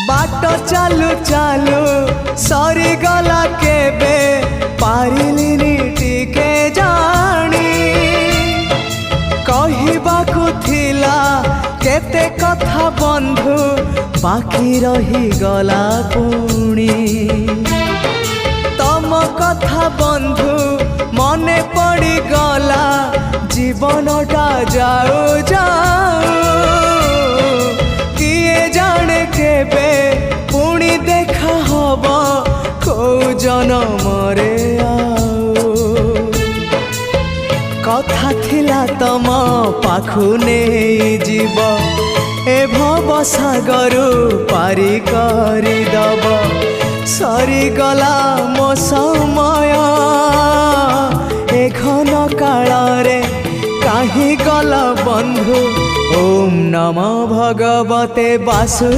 बाट चालू चालू सरीगला केबे पारिलिनी टिके जानी कहिबाकु थिला केते कथा बंधु बाकी रही गला पुणी तम कथा बंधु मने पड़ी गला जीवनटा जाऊ जाऊ किए जाने केबे पुणी देखा हब को जनमरे आऊ कथा थिला तम पाखु नहीं जीव ए भव सागरु पारी करी दब सरीगला मो समय ए घन काल रे काहे गल बंधु। ओम नमो भगवते वासु।